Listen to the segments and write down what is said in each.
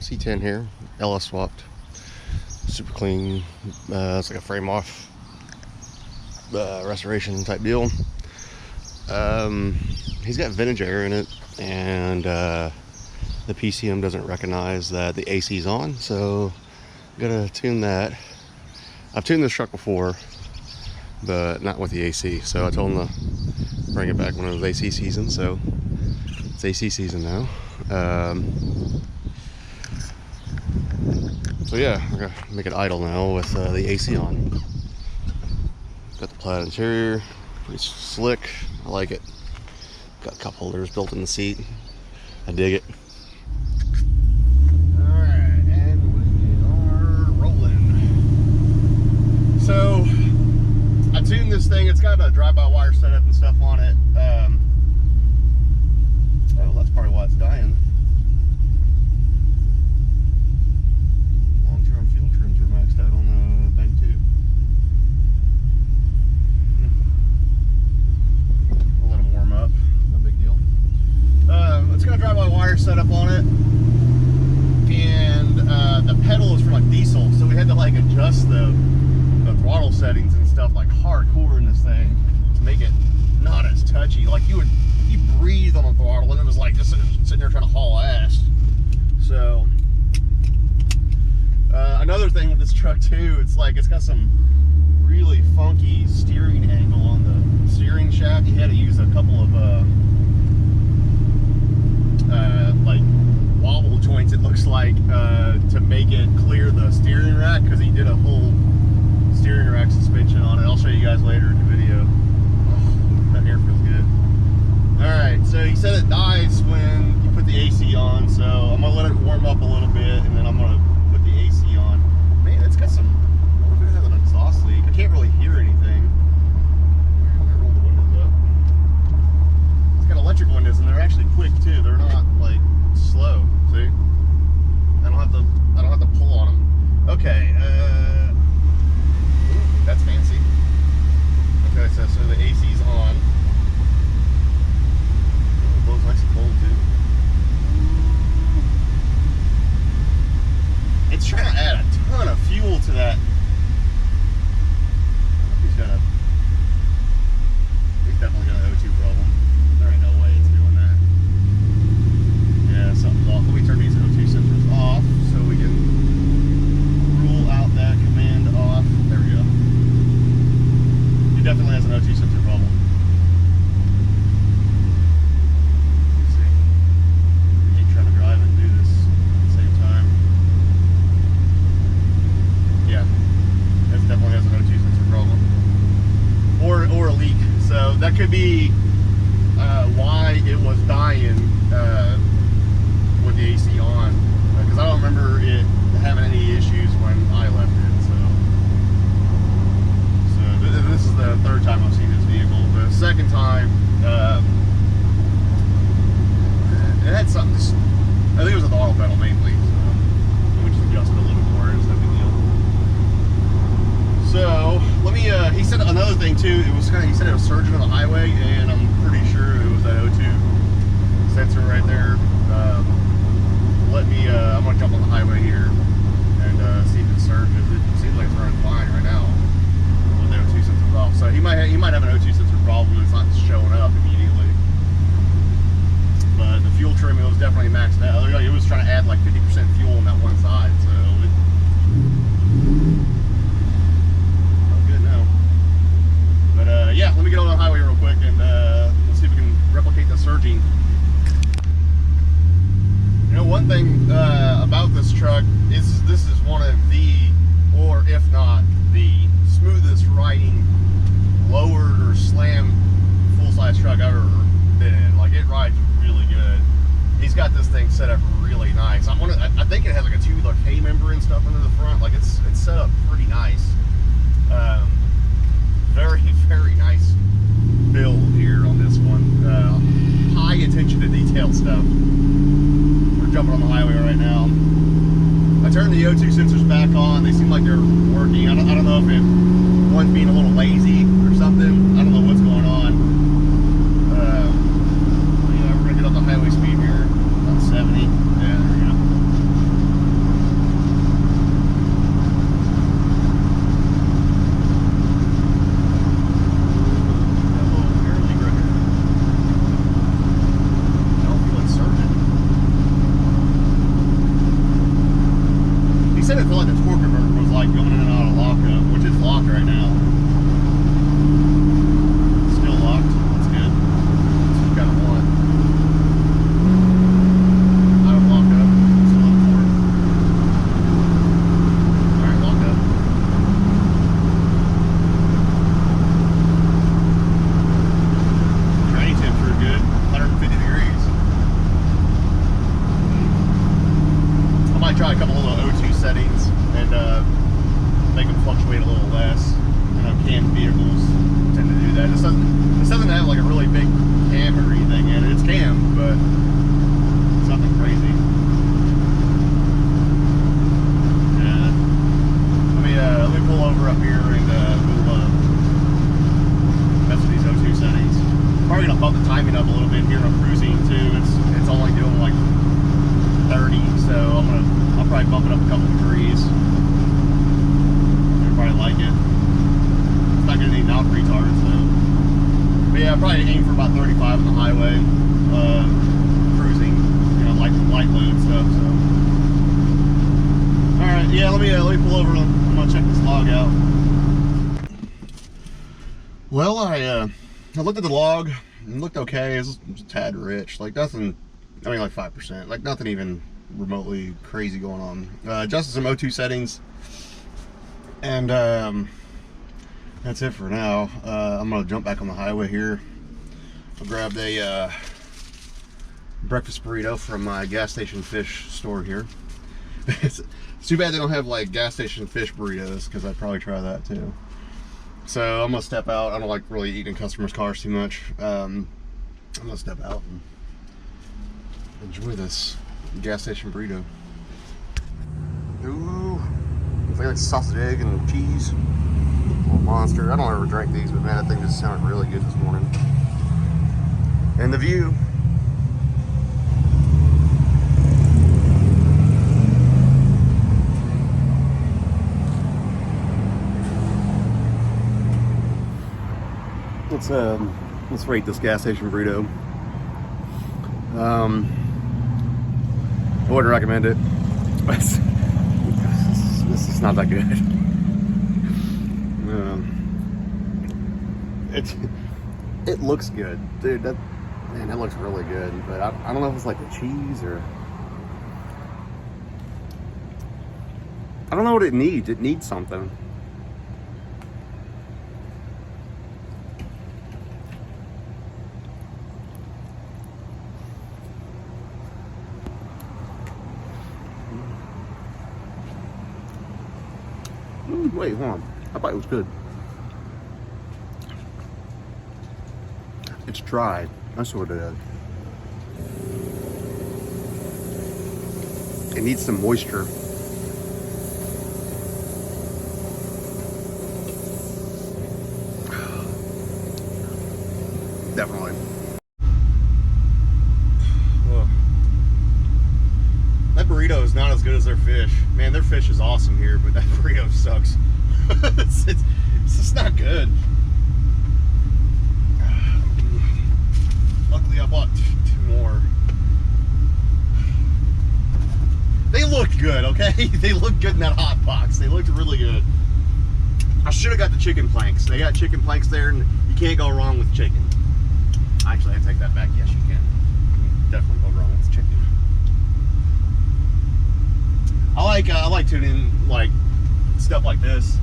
C10 here, LS swapped, super clean. It's like a frame off restoration type deal. He's got vintage air in it, and the PCM doesn't recognize that the AC is on, so I'm gonna tune that. I've tuned this truck before, but not with the AC, so I told him to bring it back when it was AC season, so it's AC season now. So yeah, we're gonna make it idle now with the AC on. Got the plaid interior, pretty slick, I like it. Got cup holders built in the seat, I dig it. Alright, and we are rolling. So, I tuned this thing, it's got a drive-by-wire setup and stuff on it. Oh, that's probably why it's dying. Long-term fuel trims are maxed out on the bank too. We'll let them warm up, no big deal. It's got a drive-by-wire setup on it, and the pedal is from a diesel, so we had to like adjust the throttle settings and stuff like hardcore in this thing to make it not as touchy. Like you breathe on the throttle and it was like just sitting there trying to haul ass. So another thing with this truck too, it's like it's got some really funky steering angle on the steering shaft. He had to use a couple of like wobble joints, it looks like, to make it clear the steering rack, because he did a whole steering rack suspension on it. I'll show you guys later in the video. Oh, that air feels good. Alright, so he said it dies when you put the AC on, so I'm going to let it warm up a little bit, and then I'm going to put the AC on. Man, it's got some, I wonder if it has an exhaust leak. I can't really hear anything. I'm going to roll the windows up. It's got electric windows, and they're actually quick too. They're not like slow, see? I don't have to pull on them. Okay, that's fancy. Okay, so the AC's on. Oh, it blows nice and cold too. It's trying to add a ton of fuel to that. I hope he's definitely got an O2 problem. There ain't no way it's doing that. Yeah, something's off. Let me turn these O2 sensors off so we can rule out that command off. There we go. He definitely has an O2 sensor problem. Let's see. We ain't trying to drive and do this at the same time. Yeah, it definitely has an O2 sensor problem. Or a leak. So that could be why it was dying with the AC on. Because I don't remember it having any issues when I left it. This is the third time I've seen this vehicle. The second time, it had something. I think it was a throttle pedal mainly. So we just adjusted a little more. It's no big deal. So let me. He said another thing too. It was he said it was surging on the highway, and I'm pretty sure it was that O2 sensor right there. Let me. I'm gonna jump on the highway here and see if it surges. It seems like it's running fine right now. O2 sensor off. So he might have an O2 sensor problem. It's not showing up immediately. But the fuel trim, it was definitely maxed out. It was trying to add like 50% fuel on that one side. So not good now. But yeah, let me get on the highway real quick and let's see if we can replicate the surging. You know, one thing about this truck is this is one of the, or if not the smoothest riding lowered or slammed full-size truck I've ever been in. Like, it rides really good. He's got this thing set up really nice. I think it has like a tubular K member and stuff under the front. Like, it's set up pretty nice. Very, very nice build here on this one. High attention to detail stuff. We're jumping on the highway right now. I turned the O2 sensors back on. They seem like they're working. I don't know if one's being a little lazy or something. I don't know what's going on. Yeah, we're gonna get up the highway speed here, about 70. Yeah, there we go. like going in and out of lockup, which is locked right now. Still locked. That's good. That's what you gotta want. Out of lockup. Still up for it. Alright, lockup. Training temperature good. 150 degrees. I might try a couple little O2 settings and make them fluctuate a little less. I know canned vehicles tend to do that. This doesn't have like a really big cam or anything in it. It's cam, but it's nothing crazy. Yeah. Let me pull over up here and we'll mess with these O2 settings. Probably gonna bump the timing up a little bit here on cruising too. It's only doing like 30, so I'll probably bump it up a couple degrees. Everybody like it. It's not gonna need knob retards though. But yeah, I'll probably aim for about 35 on the highway, cruising, you know, light load stuff. So, all right, yeah, let me pull over. I'm gonna check this log out. Well, I looked at the log. It looked okay. It was a tad rich, like nothing. I mean, like 5%, like nothing even remotely crazy going on. Adjusted some O2 settings, and that's it for now. I'm gonna jump back on the highway here. I grabbed a breakfast burrito from my gas station fish store here. It's too bad they don't have like gas station fish burritos, because I'd probably try that too. So I'm gonna step out. I don't like really eating in customers' cars too much. I'm gonna step out and enjoy this gas station burrito. Ooh, it's like sausage, egg, and cheese. Little monster. I don't ever drink these, but man, that thing just sounded really good this morning. And the view. Let's rate this gas station burrito. I wouldn't recommend it. This is not that good. It looks good, dude. That looks really good. But I don't know if it's like the cheese or I don't know what it needs. It needs something. Wait, hold on. I thought it was good. It's dry. That's what it is. It needs some moisture. Definitely. That burrito is not as good as their fish. Man, their fish is awesome here, but that burrito sucks. it's just not good. Luckily, I bought two more. They looked good, okay? They looked good in that hot box. They looked really good. I should have got the chicken planks. They got chicken planks there, and you can't go wrong with chicken. Actually, I take that back. Yes, you can. You definitely go wrong with chicken. I like tuning like stuff like this,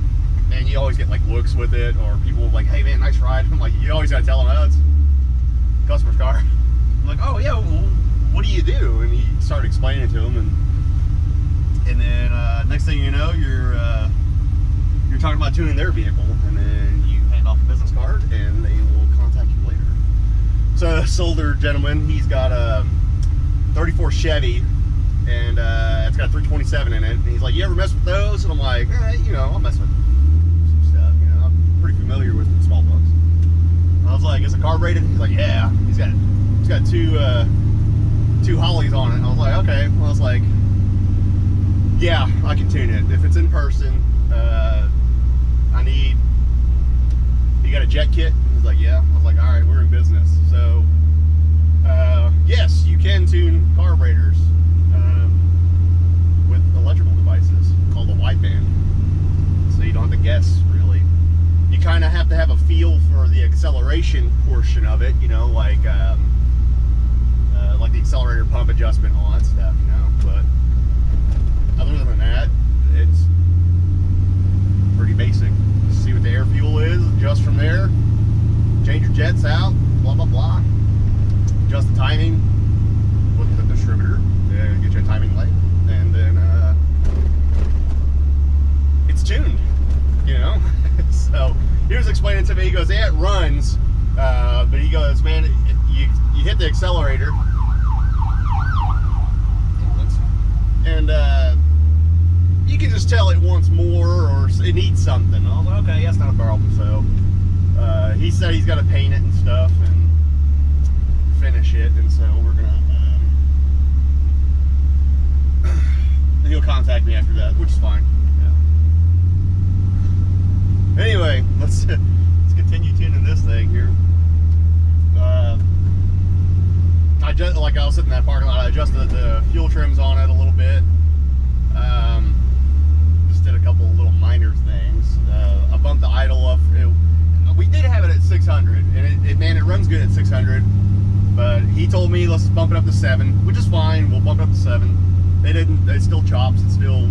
and you always get like looks with it, or people like, "Hey man, nice ride." I'm like, you always gotta tell them, "Oh, it's a customer's car." I'm like, "Oh yeah, well, what do you do?" And he started explaining to him, and then next thing you know, you're talking about tuning their vehicle, and then you hand off a business card, and they will contact you later. So this older gentleman, he's got a 34 Chevy. And it's got a 327 in it. And he's like, "You ever mess with those?" And I'm like, you know, I'll mess with some stuff. You know, I'm pretty familiar with small bucks. And I was like, "Is it carbureted?" He's like, "Yeah." He's got two Hollies on it. And I was like, "Okay." Well, I was like, "Yeah, I can tune it. If it's in person, you got a jet kit?" And he's like, "Yeah." I was like, "All right, we're in business." So, yes, you can tune carburetors with electrical devices called a wideband. kind of have to have a feel for the acceleration portion of it, you know, like the accelerator pump adjustment, all that stuff, you know. But other than that, it's pretty basic. See what the air fuel is, adjust from there, change your jets out, blah blah blah. Adjust the timing with the distributor, get you a timing light, and then it's tuned, you know. So he was explaining to me, he goes, yeah, it runs, but he goes, man, you hit the accelerator, and you can just tell it wants more or it needs something. I was like, okay, that's not a problem. So he said he's got to paint it and stuff and finish it, and so we're gonna he'll contact me after that, which is fine. Yeah. Anyway, let's continue tuning this thing here. I just, like I was sitting in that parking lot, I adjusted the fuel trims on it a little bit. Just did a couple of little minor things. I bumped the idle up. We did have it at 600, and it runs good at 600. But he told me, let's bump it up to 7, which is fine. We'll bump it up to 7. They didn't. It still chops. It still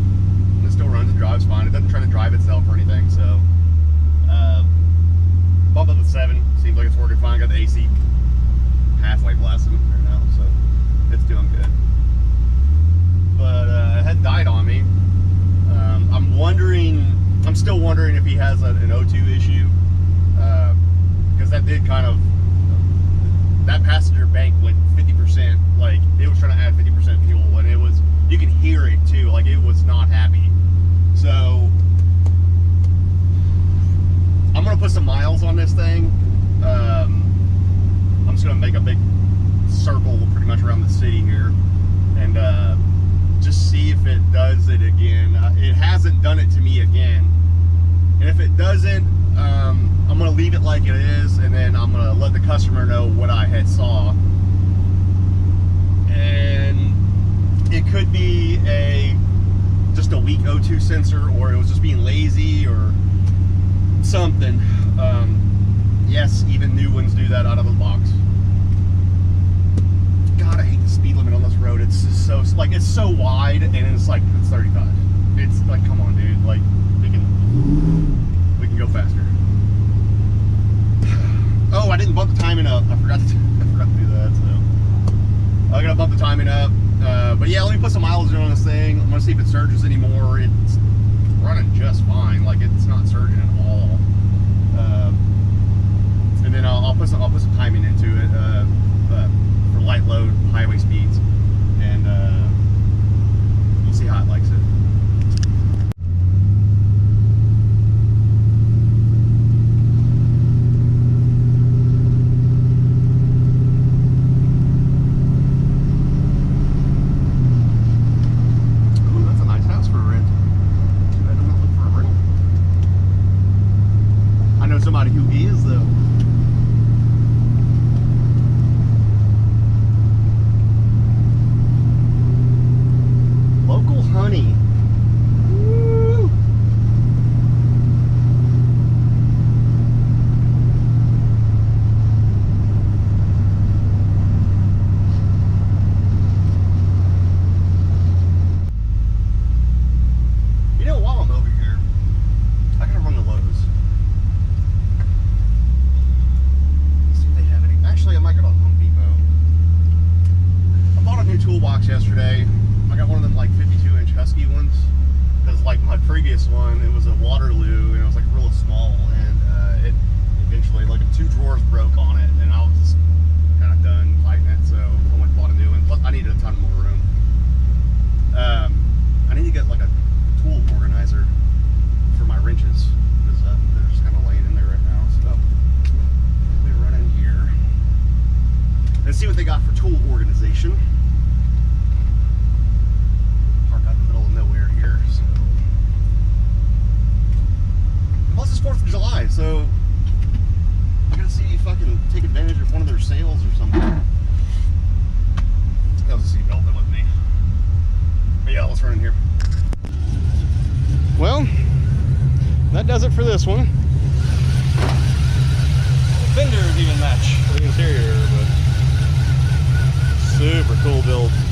runs and drives fine. It doesn't try to drive itself or anything. So bump up to 7. Seems like it's working fine. Got the AC halfway blasting right now, so it's doing good. But it hadn't died on me. I'm still wondering if he has an O2 issue, because that did kind of, that passenger bank went 50%, like it was trying to add 50% fuel, and it was, you can hear it too, like it was not happy. So I'm gonna put some miles on this thing. I'm just gonna make a big circle pretty much around the city here, and just see if it does it again. It hasn't done it to me again, and if it doesn't, I'm gonna leave it like it is, and then I'm gonna let the customer know what I had saw. And it could be just a weak O2 sensor, or it was just being lazy or something. Yes, even new ones do that out of the box. God, I hate the speed limit on this road. It's just so, like, it's so wide, and it's like, it's 35. It's like, come on, dude. Like, we can go faster. Oh, I didn't bump the timing up. I forgot to do that. So I'm gonna bump the timing up. But yeah, let me put some mileage on this thing. I'm gonna see if it surges anymore. It's running just fine. Like, it's not surging at all. And then I'll put some timing into it for light load highway speeds, and we'll see how it likes it. Ooh, that's a nice house for a rent. Too bad I'm not looking for a rental. I know somebody who is, though. Local honey. Woo. You know, while I'm over here, I gotta run the Lowe's. Let's see if they have any. Actually, I might go to Home Depot. I bought a new toolbox yesterday. I got one of them like 52-inch Husky ones, because like my previous one, it was a Waterloo, and it was like real small, and it eventually, like, 2 drawers broke on it, and I was just kind of done fighting it, so I went and bought a new one. Plus, I needed a ton more room. I need to get like a tool organizer for my wrenches, because they're just kind of laying in there right now. So let me run in here and see what they got for tool organization. Nowhere here, so plus it's 4th of July, so I gotta see if I can take advantage of one of their sales or something. That was a seatbelt that with me. But yeah, let's run in here. Well, that does it for this one. fenders even match the interior, but super cool build.